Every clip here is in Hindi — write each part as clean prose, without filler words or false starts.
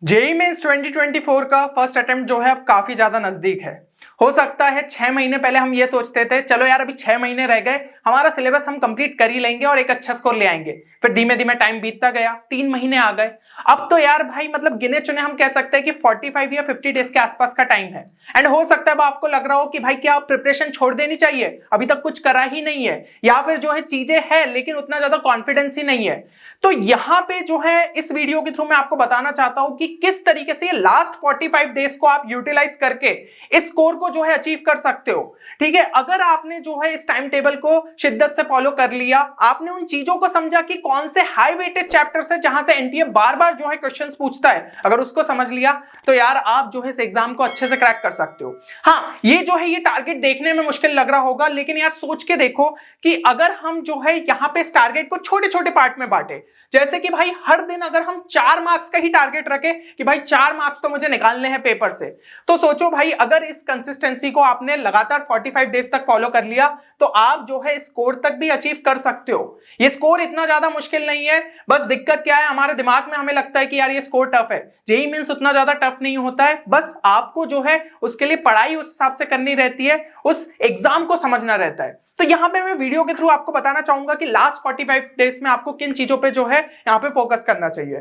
जेईई मेंस 2024 का फर्स्ट अटेम्प्ट जो है अब काफी ज्यादा नजदीक है। हो सकता है 6 महीने पहले हम ये सोचते थे चलो यार अभी 6 महीने रह गए, हमारा सिलेबस हम कंप्लीट कर ही लेंगे और एक अच्छा स्कोर ले आएंगे। फिर धीमे धीमे टाइम बीतता गया, 3 महीने आ गए। अब तो यार भाई मतलब गिने चुने हम कह सकते हैं कि 45 या 50 डेज के आसपास का टाइम है। एंड हो सकता है आपको लग रहा हो कि भाई क्या प्रिपरेशन छोड़ देनी चाहिए, अभी तक कुछ करा ही नहीं है, या फिर जो है चीजें है लेकिन उतना ज्यादा कॉन्फिडेंस ही नहीं है। तो यहां पे जो है इस वीडियो के थ्रू मैं आपको बताना चाहता हूं कि किस तरीके से ये लास्ट 45 डेज को आप यूटिलाइज करके इस स्कोर को जो है अचीव कर सकते हो। ठीक है, अगर आपने जो है इस टाइम टेबल को शिद्दत से फॉलो कर लिया, आपने उन चीजों को समझा कि कौन से हाई वेटेड चैप्टर्स है जहां से एनटीए बार बार जो है क्वेश्चंस पूछता है, अगर उसको समझ लिया तो यार आप जो है इस एग्जाम को अच्छे से क्रैक कर सकते हो। हाँ, ये जो है ये टारगेट देखने में मुश्किल लग रहा होगा, लेकिन यार सोच के देखो कि अगर हम जो है यहां पे इस टारगेट को छोटे छोटे पार्ट में बांटे, जैसे कि भाई हर दिन अगर हम 4 मार्क्स का ही टारगेट रखें कि भाई 4 मार्क्स तो मुझे निकालने हैं पेपर से, तो सोचो भाई अगर इस कंसिस्टेंसी को आपने लगातार 45 डेज तक फॉलो कर लिया तो आप जो है स्कोर तक भी अचीव कर सकते हो। ये स्कोर इतना ज्यादा मुश्किल नहीं है, बस दिक्कत क्या है हमारे दिमाग में हमें लगता है कि यार ये स्कोर टफ है। जेईई मींस उतना ज्यादा टफ नहीं होता है, बस आपको जो है उसके लिए पढ़ाई उस हिसाब से करनी रहती है, उस एग्जाम को समझना रहता है। तो यहां पे मैं वीडियो के थ्रू आपको बताना चाहूंगा कि लास्ट 45 डेज में आपको किन चीजों पे जो है यहां पे फोकस करना चाहिए।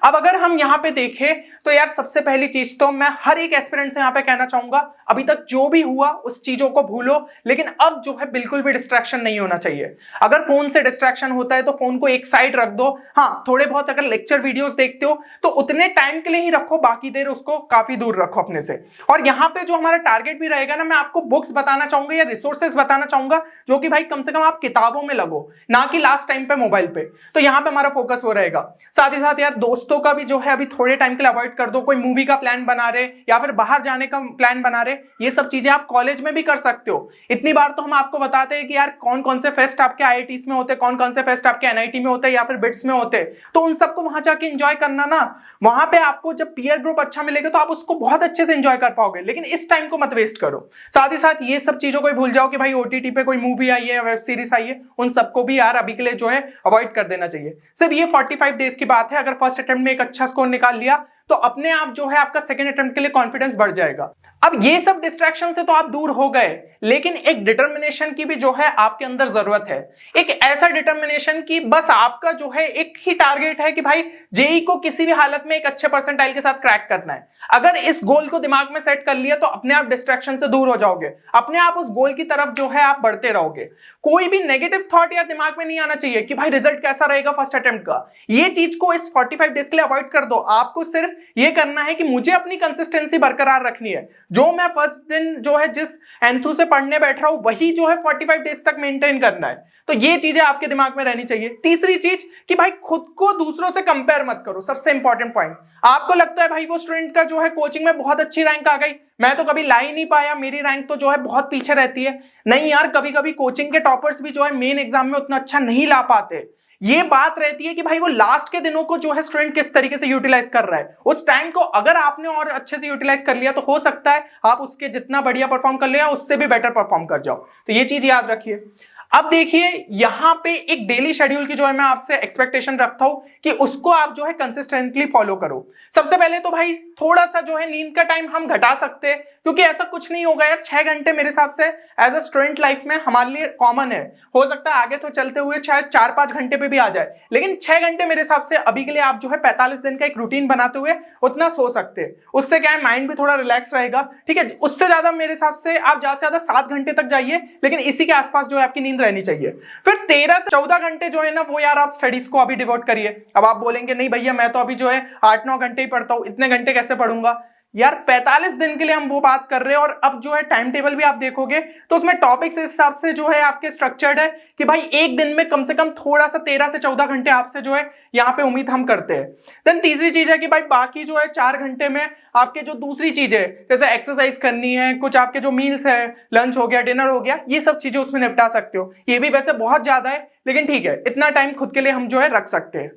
अब अगर हम यहां पे देखें तो यार सबसे पहली चीज तो मैं हर एक एस्पिरेंट से यहां पे कहना चाहूंगा, अभी तक जो भी हुआ उस चीजों को भूलो, लेकिन अब जो है बिल्कुल भी डिस्ट्रैक्शन नहीं होना चाहिए। अगर फोन से डिस्ट्रैक्शन होता है तो फोन को एक साइड रख दो। हाँ, थोड़े बहुत अगर लेक्चर वीडियोस देखते हो तो उतने टाइम के लिए ही रखो, बाकी देर उसको काफी दूर रखो अपने से। और यहाँ पे जो हमारा टारगेट भी रहेगा ना, मैं आपको बुक्स बताना चाहूंगा या रिसोर्सेज बताना चाहूंगा जो कि भाई कम से कम आप किताबों में लगो, ना कि लास्ट टाइम पे मोबाइल पे। तो यहाँ पे हमारा फोकस हो रहेगा। साथ ही साथ यार दोस्तों का भी जो है अभी थोड़े टाइम के लिए अवॉइड कर दो। कोई मूवी का प्लान बना रहे या फिर बाहर जाने का प्लान बना रहे, ये सब चीजें आप कॉलेज में भी कर सकते हो। इतनी बार तो हम आपको बताते हैं कि यार कौन कौन से फेस्ट आपके आईआईटीज में होते, कौन कौन से फेस्ट आपके एनआईटी में होते या फिर बिट्स में होते, तो उन सबको वहां जाके एंजॉय करना ना। वहां पे आपको जब पीयर ग्रुप अच्छा मिलेगा तो आप उसको बहुत अच्छे से एंजॉय कर पाओगे, लेकिन इस टाइम को मत वेस्ट करो। साथ ही साथ ये सब चीजों को भूल जाओ कि भाई ओटीटी पे कोई मूवी आई है, वेब सीरीज आई है, उन सबको भी यार अभी के लिए जो है अवॉइड कर देना चाहिए। सिर्फ ये 45 डेज की बात है, अगर फर्स्ट अटेम्प्ट में एक अच्छा स्कोर निकाल लिया तो अपने आप जो है आपका सेकंड अटेम्प्ट के लिए कॉन्फिडेंस बढ़ जाएगा। अब ये सब डिस्ट्रैक्शन से तो आप दूर हो गए, लेकिन एक डिटर्मिनेशन की भी जो है आपके अंदर जरूरत है। एक ऐसा डिटर्मिनेशन की बस आपका जो है एक ही टारगेट है कि भाई जेईई को किसी भी हालत में एक अच्छे परसेंटाइल के साथ क्रैक करना है। अगर इस गोल को दिमाग में सेट कर लिया तो अपने आप डिस्ट्रैक्शन से दूर हो जाओगे, अपने आप उस गोल की तरफ जो है आप बढ़ते रहोगे। कोई भी नेगेटिव थॉट यार दिमाग में नहीं आना चाहिए कि भाई रिजल्ट कैसा रहेगा फर्स्ट अटेम्प्ट का। ये चीज को इस 45 डेज के लिए अवॉइड कर दो। आपको सिर्फ ये करना है कि मुझे अपनी कंसिस्टेंसी बरकरार रखनी है। जो मैं फर्स्ट दिन जो है जिस एंथू से पढ़ने बैठ रहा हूं वही जो है 45 डेज तक मेंटेन करना है। तो ये चीजें आपके दिमाग में रहनी चाहिए। तीसरी चीज कि भाई खुद को दूसरों से कंपेयर मत करो, सबसे इंपॉर्टेंट पॉइंट। आपको लगता है भाई वो स्टूडेंट का जो है कोचिंग में बहुत अच्छी रैंक आ गई, मैं तो कभी ला ही नहीं पाया, मेरी रैंक तो जो है बहुत पीछे रहती है। नहीं यार, कभी कभी कोचिंग के टॉपर्स भी जो है मेन एग्जाम में उतना अच्छा नहीं ला पाते। ये बात रहती है कि भाई वो लास्ट के दिनों को जो है स्टूडेंट किस तरीके से यूटिलाइज कर रहा है। उस टाइम को अगर आपने और अच्छे से यूटिलाइज कर लिया तो हो सकता है आप उसके जितना बढ़िया परफॉर्म कर लिया उससे भी बेटर परफॉर्म कर जाओ। तो ये चीज याद रखिए। अब देखिए यहां पे एक डेली शेड्यूल की जो है मैं आपसे एक्सपेक्टेशन रखता हूं कि उसको आप जो है कंसिस्टेंटली फॉलो करो। सबसे पहले तो भाई थोड़ा सा जो है नींद का टाइम हम घटा सकते हैं, क्योंकि ऐसा कुछ नहीं होगा यार। 6 घंटे मेरे हिसाब से एज अ स्टूडेंट लाइफ में हमारे लिए कॉमन है। हो सकता है आगे तो चलते हुए शायद 4-5 घंटे पे भी आ जाए, लेकिन 6 घंटे मेरे हिसाब से अभी के लिए आप जो है 45 दिन का एक रूटीन बनाते हुए उतना सो सकते हैं। उससे क्या है, माइंड भी थोड़ा रिलैक्स रहेगा। ठीक है, उससे ज्यादा मेरे हिसाब से आप ज्यादा से ज्यादा 7 घंटे तक जाइए, लेकिन इसी के आसपास जो है आपकी नींद रहनी चाहिए। फिर 13 से 14 घंटे जो है ना वो यार आप स्टडीज को अभी डिवोट करिए। अब आप बोलेंगे नहीं भैया मैं तो अभी जो है 8-9 घंटे ही पढ़ता हूं, इतने घंटे कैसे पढ़ूंगा। यार 45 दिन के लिए हम वो बात कर रहे हैं, और अब जो है टाइम टेबल भी आप देखोगे तो उसमें टॉपिक्स इस हिसाब से जो है आपके स्ट्रक्चर्ड है कि भाई एक दिन में कम से कम थोड़ा सा 13 से 14 घंटे आपसे जो है यहाँ पे उम्मीद हम करते हैं। देन तीसरी चीज है कि भाई बाकी जो है 4 घंटे में आपके जो दूसरी चीज है जैसे एक्सरसाइज करनी है, कुछ आपके जो मील्स है, लंच हो गया, डिनर हो गया, ये सब चीजें उसमें निपटा सकते हो। ये भी वैसे बहुत ज्यादा है, लेकिन ठीक है, इतना टाइम खुद के लिए हम जो है रख सकते हैं।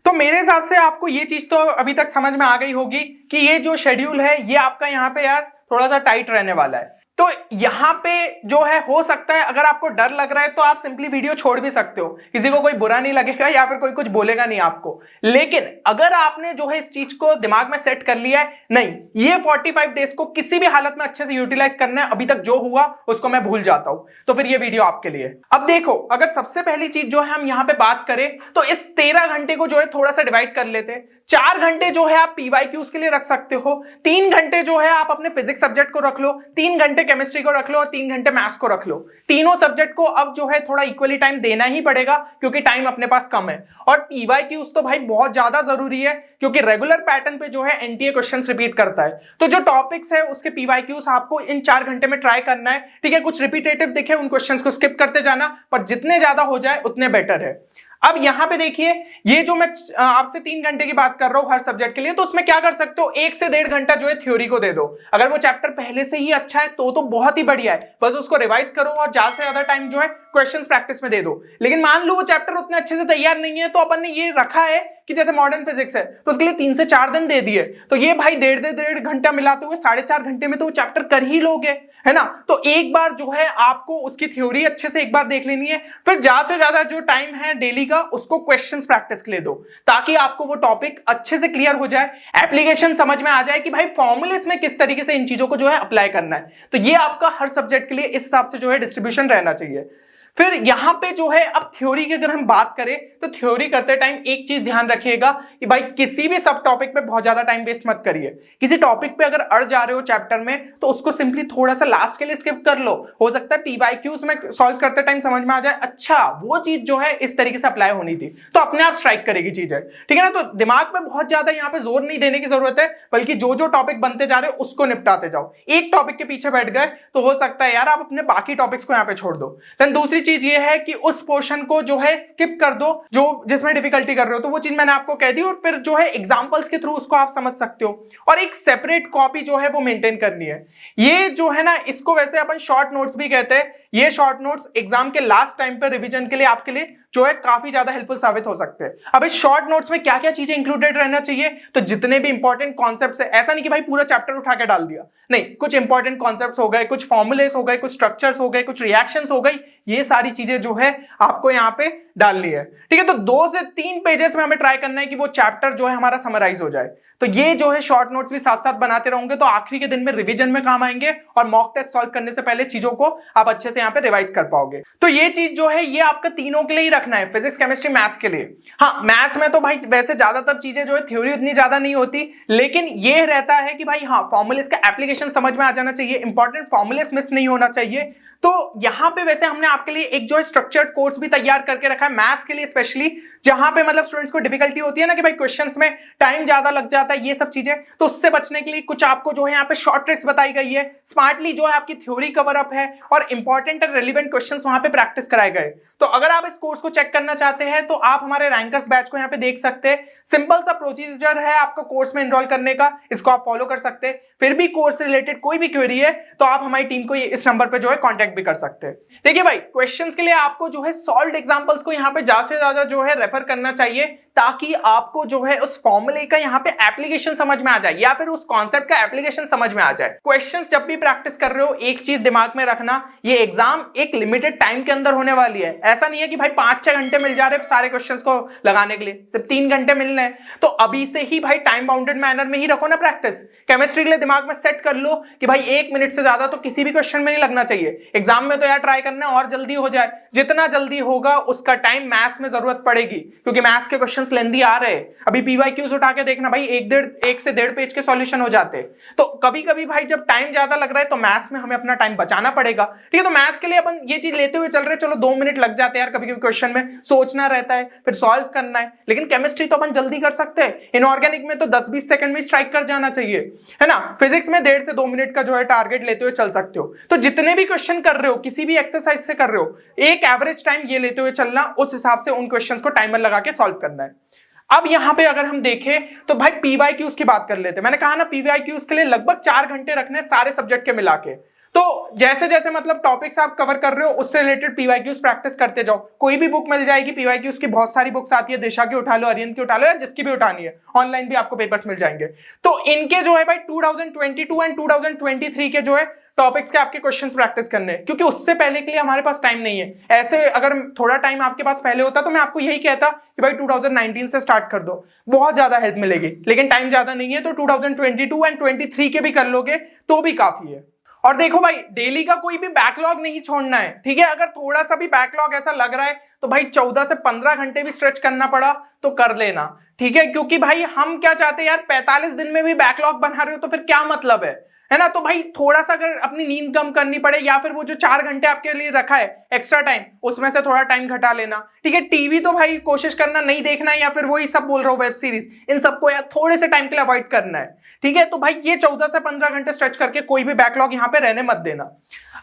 तो मेरे हिसाब से आपको ये चीज तो अभी तक समझ में आ गई होगी कि ये जो शेड्यूल है ये आपका यहाँ पे यार थोड़ा सा टाइट रहने वाला है। तो यहां पे जो है हो सकता है अगर आपको डर लग रहा है तो आप सिंपली वीडियो छोड़ भी सकते हो, किसी को कोई बुरा नहीं लगेगा या फिर कोई कुछ बोलेगा नहीं आपको। लेकिन अगर आपने जो है इस चीज को दिमाग में सेट कर लिया है, नहीं ये 45 डेज को किसी भी हालत में अच्छे से यूटिलाइज करना है, अभी तक जो हुआ उसको मैं भूल जाता हूं, तो फिर ये वीडियो आपके लिए। अब देखो, अगर सबसे पहली चीज जो है हम यहां पे बात करें तो इस 13 घंटे को जो है थोड़ा सा डिवाइड कर लेते हैं। 4 घंटे जो है आप पीवाईक्यूज के लिए रख सकते हो, 3 घंटे जो है आप अपने फिजिक्स सब्जेक्ट को रख लो, 3 घंटे केमिस्ट्री को रख लो और 3 घंटे मैथ्स को रख लो। तीनों सब्जेक्ट को अब जो है थोड़ा इक्वली टाइम देना ही पड़ेगा क्योंकि टाइम अपने पास कम है। और पीवाईक्यूज तो भाई बहुत ज्यादा जरूरी है क्योंकि रेगुलर पैटर्न पे जो है एनटीए क्वेश्चंस रिपीट करता है। तो जो टॉपिक्स है उसके पीवाईक्यूज आपको इन 4 घंटे में ट्राई करना है, ठीक है। कुछ रिपीटेटिव दिखे उन क्वेश्चंस को स्किप करते जाना, पर जितने ज्यादा हो जाए उतने बेटर है। अब यहां पे देखिए, ये जो मैं आपसे 3 घंटे की बात कर रहा हूं हर सब्जेक्ट के लिए, तो उसमें क्या कर सकते हो, 1 से 1.5 घंटा जो है थ्योरी को दे दो। अगर वो चैप्टर पहले से ही अच्छा है तो बहुत ही बढ़िया है, बस उसको रिवाइज करो और ज्यादा से ज्यादा टाइम जो है क्वेश्चंस प्रैक्टिस में दे दो। लेकिन मान लो वो चैप्टर उतने अच्छे से तैयार नहीं है, तो अपन ने ये रखा है कि जैसे मॉडर्न फिजिक्स है तो उसके लिए 3 से 4 दिन दे दिए, तो ये भाई 1.5 घंटा मिलाते हुए 4.5 घंटे में तो वो चैप्टर कर ही लोगे, है ना। तो एक बार जो है आपको उसकी थ्योरी अच्छे से एक बार देख लेनी है, फिर ज्यादा से ज्यादा जो टाइम है डेली का उसको क्वेश्चंस प्रैक्टिस के लिए दो, ताकि आपको वो टॉपिक अच्छे से क्लियर हो जाए, एप्लीकेशन समझ में आ जाए कि भाई फॉर्मूलेस में किस तरीके से इन चीजों को जो है अप्लाई करना है। तो ये आपका हर सब्जेक्ट के लिए इस हिसाब से जो है डिस्ट्रीब्यूशन रहना चाहिए। फिर यहां पे जो है अब थ्योरी की अगर हम बात करें तो थ्योरी करते टाइम एक चीज ध्यान रखिएगा कि भाई किसी भी सब टॉपिक पे बहुत ज्यादा टाइम वेस्ट मत करिए। किसी टॉपिक पे अगर अड़ जा रहे हो चैप्टर में तो उसको सिंपली थोड़ा सा लास्ट के लिए स्किप कर लो, हो सकता है पीवाईक्यूज में सॉल्व करते टाइम समझ में आ जाए अच्छा वो चीज जो है इस तरीके से अप्लाई होनी थी, तो अपने आप स्ट्राइक करेगी चीज है, ठीक है ना। तो दिमाग में बहुत ज्यादा यहाँ पे जोर नहीं देने की जरूरत है, बल्कि जो जो टॉपिक बनते जा रहे हो उसको निपटाते जाओ। एक टॉपिक के पीछे बैठ गए तो हो सकता है यार आप अपने बाकी टॉपिक्स को यहाँ पे छोड़ दो। देन दूसरी चीज ये है कि उस पोर्शन को जो है स्किप कर दो जो जिसमें डिफिकल्टी कर रहे हो, तो वो चीज मैंने आपको कह दी, और फिर जो है एग्जांपल्स के थ्रू उसको आप समझ सकते हो। और एक सेपरेट कॉपी जो है वो मेंटेन करनी है। ये जो है ना, इसको वैसे अपन शॉर्ट नोट्स भी कहते हैं। ये शॉर्ट नोट्स एग्जाम के लास्ट टाइम पर रिवीजन के लिए आपके लिए जो है काफी ज्यादा हेल्पफुल साबित हो सकते हैं। अब इस शॉर्ट नोट्स में क्या क्या चीजें इंक्लूडेड रहना चाहिए, तो जितने भी इंपॉर्टेंट कॉन्सेप्ट्स है, ऐसा नहीं कि भाई पूरा चैप्टर उठा के डाल दिया, नहीं, कुछ इंपॉर्टेंट कॉन्सेप्ट्स हो गए, कुछ फॉर्मुलेस हो गए, कुछ स्ट्रक्चर्स हो गए, कुछ रिएक्शंस हो गई, ये सारी चीजें जो है आपको यहाँ पे डालनी है, ठीक है। तो 2 से 3 पेजेस में हमें ट्राई करना है कि वो चैप्टर जो है हमारा समराइज हो जाए। तो ये जो है शॉर्ट नोट्स भी साथ साथ बनाते रहोगे तो आखिरी के दिन में रिवीजन में काम आएंगे और मॉक टेस्ट सॉल्व करने से पहले चीजों को आप अच्छे से यहाँ पे रिवाइज कर पाओगे। तो ये चीज जो है ये आपका तीनों के लिए ही रखना है, फिजिक्स केमिस्ट्री मैथ्स के लिए। हाँ, मैथ्स में तो भाई वैसे ज्यादातर चीजें जो है थ्योरी उतनी ज्यादा नहीं होती, लेकिन ये रहता है कि भाई हाँ फॉर्मूलेस का एप्लीकेशन समझ में आ जाना चाहिए, इंपॉर्टेंट फॉर्मूलेस मिस नहीं होना चाहिए। तो यहां पे वैसे हमने आपके लिए एक जो है स्ट्रक्चर्ड कोर्स भी तैयार करके रखा है मैथ्स के लिए स्पेशली, जहां पे मतलब स्टूडेंट्स को डिफिकल्टी होती है ना कि भाई क्वेश्चंस में टाइम ज्यादा लग जाता है, ये सब चीजें, तो उससे बचने के लिए कुछ आपको जो है यहाँ पे शॉर्ट ट्रिक्स बताई गई है। स्मार्टली जो है आपकी थ्योरी कवर अप है और इंपॉर्टेंट और रेलिवेंट क्वेश्चंस वहां पे प्रैक्टिस कराए गए। तो अगर आप इस कोर्स को चेक करना चाहते हैं तो आप हमारे रैंकर्स बैच को यहाँ पे देख सकते हैं। सिंपल सा प्रोसीजर है आपका कोर्स में एनरोल करने का, इसको आप फॉलो कर सकते हैं। फिर भी कोर्स से रिलेटेड कोई भी क्वेरी है तो आप हमारी टीम को इस नंबर पे जो है कांटेक्ट भी कर सकते हैं। देखिए भाई, क्वेश्चंस के लिए आपको जो है सॉल्व्ड एग्जांपल्स को यहाँ पे ज्यादा से ज्यादा जो है रेफर करना चाहिए, ताकि आपको जो है उस फॉर्मूले का यहाँ पे एप्लीकेशन समझ में आ जाए या फिर उस कॉन्सेप्ट का एप्लीकेशन समझ में आ जाए। क्वेश्चंस जब भी प्रैक्टिस कर रहे हो एक चीज दिमाग में रखना, ये एग्जाम एक लिमिटेड टाइम के अंदर होने वाली है। ऐसा नहीं है कि भाई 5-6 घंटे मिल जा रहे सारे क्वेश्चंस को लगाने के लिए, सिर्फ 3 घंटे मिलने हैं। तो अभी से ही भाई टाइम बाउंडेड मैनर में ही रखो ना प्रैक्टिस। केमिस्ट्री के लिए दिमाग में सेट कर लो कि भाई 1 मिनट से ज्यादा तो किसी भी क्वेश्चन में नहीं लगना चाहिए। एग्जाम में तो यार ट्राई करना और जल्दी हो जाए, जितना जल्दी होगा उसका टाइम मैथ्स में जरूरत पड़ेगी, क्योंकि मैथ्स के क्वेश्चंस लेंदी आ रहे हैं। अभी पीवाईक्यूज उठा के देखना भाई 1 से 1.5 पेज के सॉल्यूशन हो जाते। तो कभी कभी भाई जब टाइम ज्यादा लग रहा है तो मैथ्स में हमें अपना टाइम बचाना पड़ेगा, ठीक है। तो मैथ्स के लिए अपन ये चीज लेते हुए चल रहे, चलो 2 मिनट लग जाते हैं यार, कभी कभी क्वेश्चन में सोचना रहता है फिर सॉल्व करना है, लेकिन केमिस्ट्री तो अपन जल्दी कर सकते हैं। इनऑर्गेनिक में तो 10-20 सेकंड में स्ट्राइक कर जाना चाहिए, है ना। फिजिक्स में 1.5 से 2 मिनट का जो है टारगेट लेते हुए चल सकते हो। तो जितने भी क्वेश्चन कर रहे हो, किसी भी एक्सरसाइज से कर रहे हो, एक एवरेज टाइम ये लेते हुए चलना, उस हिसाब से उन क्वेश्चंस को टाइमर लगा के सॉल्व करना है। अब यहां पे अगर हम देखें तो भाई पीवाईक्यूज की बात कर लेते हैं। मैंने कहा ना पीवाईक्यूज के लिए लगभग 4 घंटे रखने सारे सब्जेक्ट के मिला के। तो जैसे जैसे मतलब टॉपिक्स आप कवर कर रहे हो उससे रिलेटेड पीवाईक्यूज प्रैक्टिस करते जाओ। कोई भी बुक मिल जाएगी, पीवाईक्यूज की बहुत सारी बुक्स आती है, दिशा की उठा लो, अरिहंत की उठा लो, या जिसकी भी उठानी है, ऑनलाइन भी आपको पेपर्स मिल जाएंगे। तो इनके जो है भाई 2022 एंड 2023 के जो है टॉपिक्स के आपके क्वेश्चंस प्रैक्टिस करने, क्योंकि उससे पहले के लिए हमारे पास टाइम नहीं है। ऐसे अगर थोड़ा टाइम आपके पास पहले होता तो मैं आपको यही कहता कि भाई 2019 से स्टार्ट कर दो, बहुत ज्यादा हेल्प मिलेगी, लेकिन टाइम ज्यादा नहीं है तो 2022 एंड 23 के भी कर लोगे तो भी काफी है। और देखो भाई, डेली का कोई भी बैकलॉग नहीं छोड़ना है, ठीक है। अगर थोड़ा सा भी बैकलॉग ऐसा लग रहा है तो भाई 14 से 15 घंटे भी स्ट्रेच करना पड़ा तो कर लेना, ठीक है। क्योंकि भाई हम क्या चाहते हैं यार, 45 दिन में भी बैकलॉग बना रहे हो तो फिर क्या मतलब है ना। तो भाई थोड़ा सा अगर अपनी नींद कम करनी पड़े, या फिर वो जो 4 घंटे आपके लिए रखा है एक्स्ट्रा टाइम, उसमें से थोड़ा टाइम घटा लेना, ठीक है। टीवी तो भाई कोशिश करना नहीं देखना है, या फिर वही सब बोल रहा हूँ वेब सीरीज, इन सबको यार थोड़े से टाइम के लिए अवॉइड करना है, ठीक है। तो भाई ये 14 से 15 घंटे स्ट्रेच करके कोई भी बैकलॉग यहाँ पे रहने मत देना।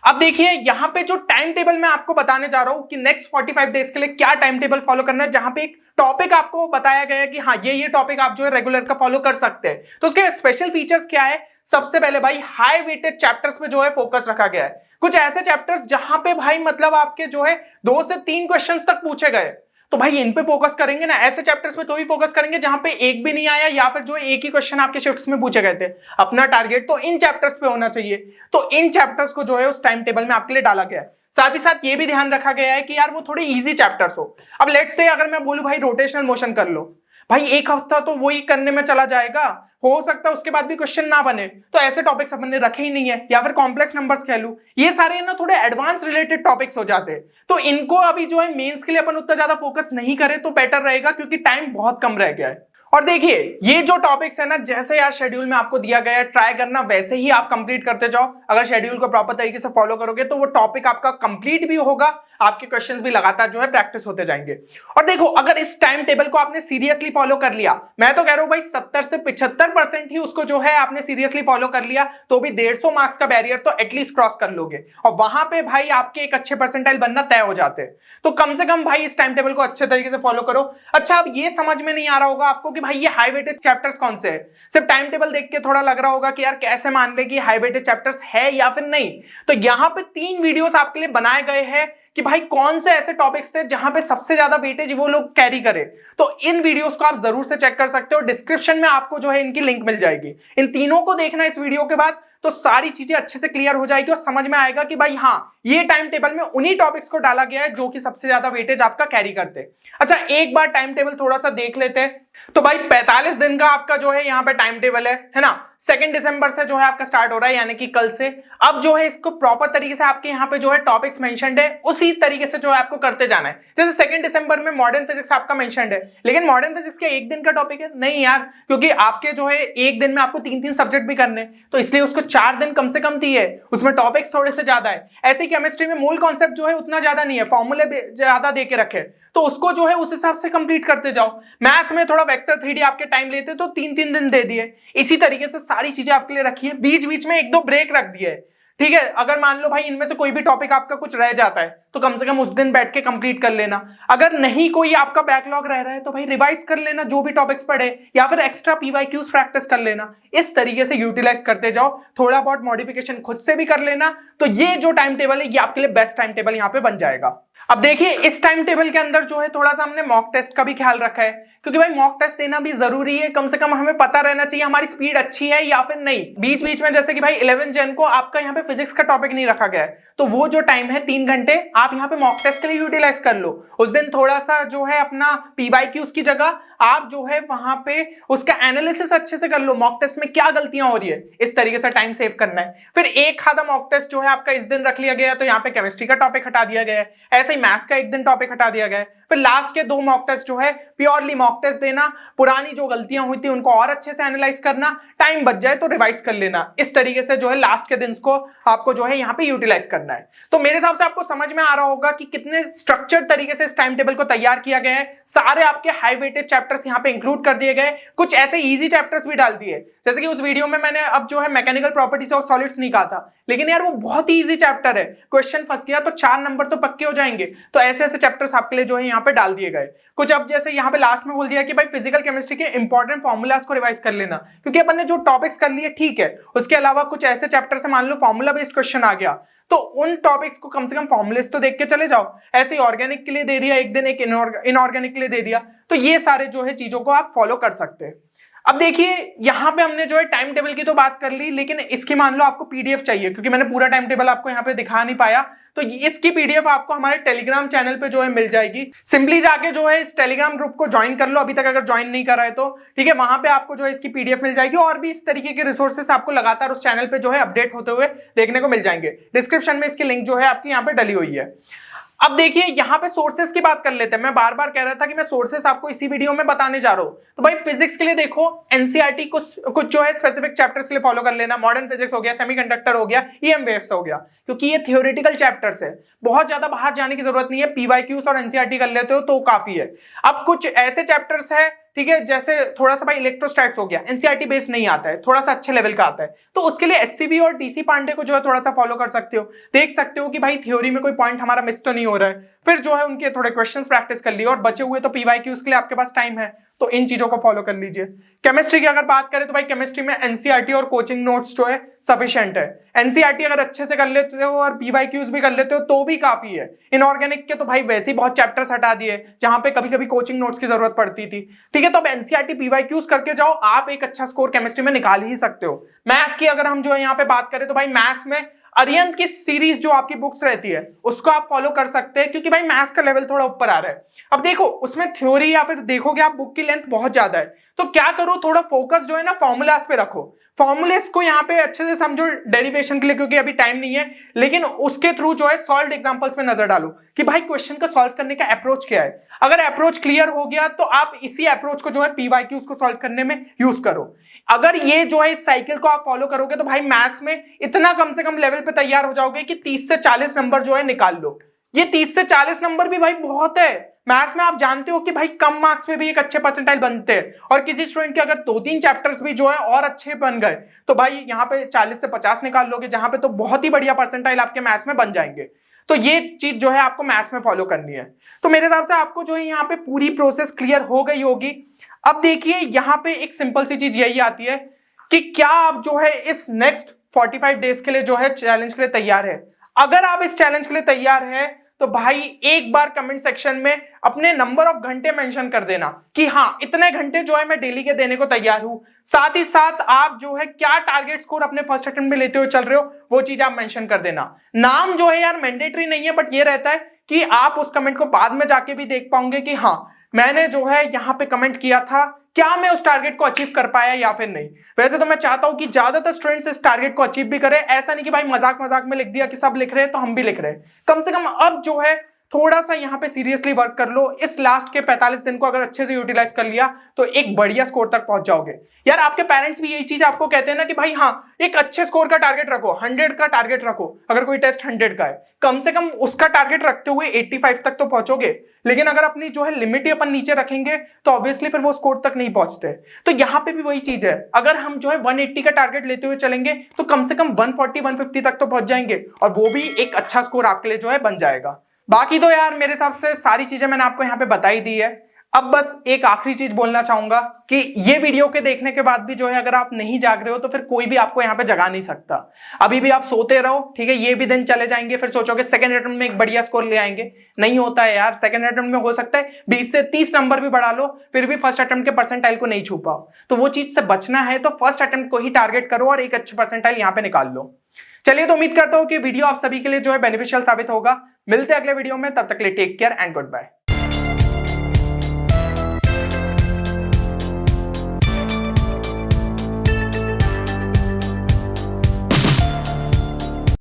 अब देखिए यहाँ पे जो टाइम टेबल मैं आपको बताने जा रहा हूँ कि नेक्स्ट 45 डेज के लिए क्या टाइम टेबल फॉलो करना है, जहां पे एक टॉपिक आपको बताया गया है कि हाँ ये टॉपिक आप जो है रेगुलर का फॉलो कर सकते हैं। तो उसके स्पेशल फीचर्स क्या है? सबसे पहले भाई हाई वेटेड चैप्टर्स पे जो है फोकस रखा गया है। कुछ ऐसे चैप्टर्स जहां पे भाई मतलब आपके जो है 2 से 3 क्वेश्चंस तक पूछे गए, तो भाई इन पे फोकस करेंगे ना। ऐसे चैप्टर्स पे तो ही फोकस करेंगे जहां पे एक भी नहीं आया, या फिर जो एक ही क्वेश्चन आपके शिफ्ट्स में पूछे गए थे। अपना टारगेट तो इन चैप्टर्स पे होना चाहिए, तो इन चैप्टर्स को जो है उस टाइम टेबल में आपके लिए डाला गया है। साथ ही साथ ये भी ध्यान रखा गया है कि यार वो थोड़े इजी चैप्टर्स हो। अब लेट्स से अगर मैं बोलूं भाई रोटेशनल मोशन कर लो, भाई एक हफ्ता तो वही करने में चला जाएगा, हो सकता है उसके बाद भी क्वेश्चन ना बने, तो ऐसे टॉपिक्स अपन ने रखे ही नहीं है। या फिर कॉम्प्लेक्स नंबर्स कह लूं, ये सारे ना थोड़े एडवांस रिलेटेड टॉपिक्स हो जाते हैं, तो इनको अभी जो है मेंस के लिए अपन उतना ज्यादा फोकस नहीं करें तो बेटर रहेगा, क्योंकि टाइम बहुत कम रह गया है। और देखिए ये जो टॉपिक्स है ना, जैसे यार शेड्यूल में आपको दिया गया है, ट्राई करना वैसे ही आप कंप्लीट करते जाओ। अगर शेड्यूल को प्रॉपर तरीके से फॉलो करोगे तो वो टॉपिक आपका कंप्लीट भी होगा, आपके क्वेश्चंस भी लगातार जो है प्रैक्टिस होते जाएंगे। और देखो अगर इस टाइम टेबल को आपने सीरियसली फॉलो कर लिया, मैं तो कह रहा हूं भाई 70 से 75% ही उसको जो है आपने सीरियसली फॉलो कर लिया, तो भी 150 मार्क्स का बैरियर तो एटलीस्ट क्रॉस कर लोगे, और वहां पे भाई आपके एक अच्छे परसेंटाइल बनना तय हो जाते हैं। तो कम से कम भाई इस टाइम टेबल को अच्छे तरीके से फॉलो करो। अच्छा, अब ये समझ में नहीं आ रहा होगा आपको कि भाई ये हाई वेटेड चैप्टर्स कौन से हैं। सिर्फ टाइम टेबल देख के थोड़ा लग रहा होगा कि यार कैसे मान ले कि हाई वेटेड चैप्टर्स है या फिर नहीं। तो यहां पे 3 वीडियोस आपके लिए बनाए गए हैं कि भाई कौन से ऐसे टॉपिक्स थे जहां पे सबसे ज्यादा वेटेज वो लोग कैरी करे। तो इन वीडियोस को आप जरूर से चेक कर सकते हो, डिस्क्रिप्शन में आपको जो है इनकी लिंक मिल जाएगी। इन तीनों को देखना इस वीडियो के बाद, तो सारी चीजें अच्छे से क्लियर हो जाएगी और समझ में आएगा कि भाई हाँ ये टाइम टेबल में उन्हीं टॉपिक्स को डाला गया है जो कि सबसे ज्यादा वेटेज आपका कैरी करते हैं। अच्छा, एक बार टाइम टेबल थोड़ा सा देख लेते हैं। तो भाई 45 दिन का आपका जो है यहाँ पे टाइम टेबल है ना। 2 दिसंबर से जो है आपका स्टार्ट हो रहा है, यानी कि कल से। अब जो है इसको प्रॉपर तरीके से आपके यहाँ पे जो है टॉपिक्स मेंशन्ड है, उसी तरीके से जो है आपको करते जाना है। जैसे 2 दिसंबर में मॉडर्न फिजिक्स आपका मेंशन्ड है, लेकिन मॉडर्न फिजिक्स के एक दिन का टॉपिक है नहीं यार, क्योंकि आपके जो है एक दिन में आपको 3-3 सब्जेक्ट भी करने, तो इसलिए उसको 4 दिन कम से कम दिए, उसमें टॉपिक्स थोड़े से ज्यादा है। ऐसे केमिस्ट्री में मूल कॉन्सेप्ट जो है उतना ज्यादा नहीं है, फॉर्मूले ज्यादा दे के रखे, तो उसको जो है उस हिसाब से कंप्लीट करते जाओ। मैथ्स में थोड़ा वेक्टर 3D आपके टाइम लेते तो 3-3 दिन दे दिए। इसी तरीके से सारी चीजें आपके लिए रखी है, बीच बीच में 1-2 ब्रेक रख दिए, ठीक है। अगर मान लो भाई इनमें से कोई भी टॉपिक आपका कुछ रह जाता है तो कम से कम उस दिन बैठ के कंप्लीट कर लेना। अगर नहीं कोई आपका बैकलॉग रह रहा है तो भाई रिवाइज कर लेना जो भी टॉपिक्स पढ़े, या फिर एक्स्ट्रा PYQs प्रैक्टिस कर लेना। इस तरीके से यूटिलाइज करते जाओ, थोड़ा बहुत मॉडिफिकेशन खुद से भी कर लेना, तो ये जो टाइम टेबल है ये आपके लिए बेस्ट टाइम टेबल यहाँ पे बन जाएगा। अब देखिए इस टाइम टेबल के अंदर जो है थोड़ा सा हमने मॉक टेस्ट का भी ख्याल रखा है, क्योंकि भाई मॉक टेस्ट देना भी जरूरी है। कम से कम हमें पता रहना चाहिए हमारी स्पीड अच्छी है या फिर नहीं। बीच बीच में जैसे कि भाई 11 जन को आपका यहाँ पे फिजिक्स का टॉपिक नहीं रखा गया है, तो वो जो टाइम है 3 घंटे आप यहाँ पे मॉक टेस्ट के लिए यूटिलाइज कर लो। उस दिन थोड़ा सा जो है अपना PYQs की जगह आप जो है वहां पे उसका एनालिसिस अच्छे से कर लो, मॉक टेस्ट में क्या गलतियां हो रही है, इस तरीके से टाइम सेव करना है। फिर एक आधा मॉक टेस्ट जो है आपका इस दिन रख लिया गया है, तो यहाँ पे केमिस्ट्री का टॉपिक हटा दिया गया है, ऐसे ही मैथ्स का एक दिन टॉपिक हटा दिया गया है। फिर लास्ट के 2 मॉक टेस्ट जो है प्योरली मॉक टेस्ट देना, पुरानी जो गलतियां हुई थी उनको और अच्छे से एनालाइज करना, टाइम बच जाए तो रिवाइज कर लेना। इस तरीके से जो है लास्ट के दिन को आपको जो है यहाँ पे यूटिलाइज करना है। तो मेरे हिसाब से आपको समझ में आ रहा होगा कि कितने स्ट्रक्चर्ड तरीके से इस टाइम टेबल को तैयार किया गया है। सारे आपके हाई वेटेड चैप्टर्स यहाँ पे इंक्लूड कर दिए गए, कुछ ऐसे इजी चैप्टर्स भी डाल दिए, जैसे कि उस वीडियो में मैंने अब जो है मैकेनिकल प्रॉपर्टीज ऑफ सॉलिड्स नहीं कहा था, लेकिन यार वो बहुत ही इजी चैप्टर है, क्वेश्चन फंस गया तो 4 नंबर तो पक्के हो जाएंगे। तो ऐसे ऐसे चैप्टर्स आपके लिए जो है यहाँ पे डाल दिए गए। कुछ अब जैसे यहाँ पे लास्ट में बोल दिया कि भाई फिजिकल केमिस्ट्री के इंपॉर्टेंट फॉर्मूलाज को रिवाइज कर लेना, क्योंकि अपन ने जो टॉपिक्स कर लिए ठीक है, उसके अलावा कुछ ऐसे चैप्टर से मान लो फॉर्मूला बेस्ड क्वेश्चन आ गया, तो उन टॉपिक्स को कम से कम फॉर्मुलेस तो देख के चले जाओ। ऐसे ही ऑर्गेनिक के लिए दे दिया एक दिन, एक इनऑर्गेनिक के लिए दे दिया, तो ये सारे जो है चीजों को आप फॉलो कर सकते हैं। अब देखिए यहाँ पे हमने जो है टाइम टेबल की तो बात कर ली, लेकिन इसकी मान लो आपको पीडीएफ चाहिए, क्योंकि मैंने पूरा टाइम टेबल आपको यहाँ पे दिखा नहीं पाया, तो इसकी पीडीएफ आपको हमारे टेलीग्राम चैनल पे जो है मिल जाएगी। सिंपली जाके जो है इस टेलीग्राम ग्रुप को ज्वाइन कर लो, अभी तक अगर ज्वाइन नहीं करा है तो, ठीक है। वहां पे आपको जो है इसकी पीडीएफ मिल जाएगी, और भी इस तरीके के रिसोर्सेस आपको लगातार उस चैनल पे जो है अपडेट होते हुए देखने को मिल जाएंगे। डिस्क्रिप्शन में इसकी लिंक जो है आपकी यहाँ पे डली हुई है। अब देखिए यहाँ पे सोर्सेस की बात कर लेते हैं। मैं बार बार कह रहा था कि मैं सोर्सेस आपको इसी वीडियो में बताने जा रहा हूं। तो भाई फिजिक्स के लिए देखो एनसीईआरटी कुछ जो है स्पेसिफिक चैप्टर्स के लिए फॉलो कर लेना। मॉडर्न फिजिक्स हो गया, सेमीकंडक्टर हो गया, ईएम वेव्स हो गया, क्योंकि ये थ्योरेटिकल चैप्टर्स है, बहुत ज्यादा बाहर जाने की जरूरत नहीं है। पीवाईक्यूज और एनसीईआरटी कर लेते हो तो काफी है। अब कुछ ऐसे चैप्टर्स है, ठीक है, जैसे थोड़ा सा भाई इलेक्ट्रोस्टैटिक्स हो गया, एनसीईआरटी बेस नहीं आता है, थोड़ा सा अच्छे लेवल का आता है, तो उसके लिए एससीबी और डीसी पांडे को जो है थोड़ा सा फॉलो कर सकते हो। देख सकते हो कि भाई थ्योरी में कोई पॉइंट हमारा मिस तो नहीं हो रहा है। फिर जो है उनके थोड़े क्वेश्चंस प्रैक्टिस कर लिए, और बचे हुए तो पीवाईक्यूज के लिए आपके पास टाइम है, तो इन चीजों को फॉलो कर लीजिए। केमिस्ट्री की अगर बात करें तो भाई केमिस्ट्री में एनसीईआरटी और कोचिंग नोट्स जो है सफिशिएंट है। एनसीईआरटी अगर अच्छे से कर लेते हो और पीवाईक्यूज भी कर लेते हो तो भी काफी है। इनऑर्गेनिक के तो भाई वैसे ही बहुत चैप्टर्स हटा दिए जहां पे कभी कभी कोचिंग नोट्स की जरूरत पड़ती थी, ठीक है। तो अब एनसीईआरटी पीवाईक्यूज करके जाओ, आप एक अच्छा स्कोर केमिस्ट्री में निकाल ही सकते हो। मैथ्स की अगर हम जो है यहाँ पे बात करें तो भाई मैथ्स में अरिहंत की सीरीज जो आपकी बुक्स रहती है उसको आप फॉलो कर सकते हैं, क्योंकि भाई मैथ्स का लेवल थोड़ा ऊपर आ रहा है। अब देखो उसमें थ्योरी या फिर देखोगे आप बुक की लेंथ बहुत ज्यादा है, तो क्या करो, थोड़ा फोकस जो है ना फॉर्मूलाज पे रखो। फॉर्मूलेस को यहाँ पे अच्छे से समझो डेरिवेशन के लिए, क्योंकि अभी टाइम नहीं है, लेकिन उसके थ्रू जो है सॉल्व एग्जांपल्स पे नजर डालो कि भाई क्वेश्चन का सॉल्व करने का अप्रोच क्या है। अगर अप्रोच क्लियर हो गया तो आप इसी अप्रोच को जो है पीवाईक्यूज को सॉल्व करने में यूज करो। अगर ये जो है इस साइकिल को आप फॉलो करोगे तो भाई मैथ्स में इतना कम से कम लेवल पे तैयार हो जाओगे कि 30 से 40 नंबर जो है निकाल लो। ये 30 से 40 नंबर भी भाई बहुत है। मैथ्स में आप जानते हो कि भाई कम मार्क्स पे भी एक अच्छे परसेंटाइल बनते हैं, और किसी स्टूडेंट के अगर 2-3 चैप्टर्स भी जो है और अच्छे बन गए तो भाई यहाँ पे 40 से 50 निकाल लोगे, जहां पे तो बहुत ही बढ़िया परसेंटाइल आपके मैथ्स में बन जाएंगे। तो ये चीज जो है आपको मैथ्स में फॉलो करनी है। तो मेरे हिसाब से आपको जो है यहाँ पे पूरी प्रोसेस क्लियर हो गई होगी। अब देखिए यहाँ पे एक सिंपल सी चीज यही आती है कि क्या आप जो है इस नेक्स्ट 45 डेज के लिए जो है चैलेंज के लिए तैयार है। अगर आप इस चैलेंज के लिए तैयार है तो भाई एक बार कमेंट सेक्शन में अपने नंबर ऑफ घंटे मेंशन कर देना कि हाँ इतने घंटे जो है मैं डेली के देने को तैयार हूं। साथ ही साथ आप जो है क्या टारगेट स्कोर अपने फर्स्ट अटेम्प्ट में लेते हुए चल रहे हो वो चीज आप मेंशन कर देना। नाम जो है यार मैंडेटरी नहीं है, बट ये रहता है कि आप उस कमेंट को बाद में जाके भी देख पाओगे कि हाँ मैंने जो है यहाँ पे कमेंट किया था, क्या मैं उस टारगेट को अचीव कर पाया या फिर नहीं। वैसे तो मैं चाहता हूं कि ज्यादातर स्टूडेंट्स इस टारगेट को अचीव भी करें, ऐसा नहीं कि भाई मजाक मजाक में लिख दिया कि सब लिख रहे हैं तो हम भी लिख रहे हैं। कम से कम अब जो है थोड़ा सा यहाँ पे सीरियसली वर्क कर लो। इस लास्ट के 45 दिन को अगर अच्छे से यूटिलाइज कर लिया तो एक बढ़िया स्कोर तक पहुंच जाओगे। यार आपके पेरेंट्स भी यही चीज आपको कहते हैं ना कि भाई हाँ एक अच्छे स्कोर का टारगेट रखो, 100 का टारगेट रखो। अगर कोई टेस्ट 100 का है कम से कम उसका टारगेट रखते हुए 85 तक तो पहुंचोगे। लेकिन अगर अपनी जो है लिमिट ही अपन नीचे रखेंगे तो ऑब्वियसली फिर वो स्कोर तक नहीं पहुंचते। तो यहाँ पे भी वही चीज है, अगर हम जो है 180 का टारगेट लेते हुए चलेंगे तो कम से कम 140-150 तक तो पहुंच जाएंगे, और वो भी एक अच्छा स्कोर आपके लिए जो है बन जाएगा। बाकी तो यार मेरे हिसाब से सारी चीजें मैंने आपको यहाँ पे बताई दी है। अब बस एक आखिरी चीज बोलना चाहूंगा कि ये वीडियो के देखने के बाद भी जो है अगर आप नहीं जाग रहे हो तो फिर कोई भी आपको यहाँ पे जगा नहीं सकता। अभी भी आप सोते रहो, ठीक है, ये भी दिन चले जाएंगे, फिर सोचोगे सेकंड अटेम्प्ट में एक बढ़िया स्कोर ले आएंगे। नहीं होता है यार, सेकंड अटेम्प्ट में हो सकता है 20 से 30 नंबर भी बढ़ा लो फिर भी फर्स्ट अटेम्प्ट के परसेंटाइल को नहीं छू पाओ। तो वो चीज से बचना है तो फर्स्ट अटेम्प्ट को ही टारगेट करो और एक अच्छे परसेंटाइल यहाँ पे निकाल लो। चलिए तो उम्मीद करता हूं कि वीडियो आप सभी के लिए जो है बेनिफिशियल साबित होगा। मिलते हैं अगले वीडियो में, तब तक के लिए take care and good bye.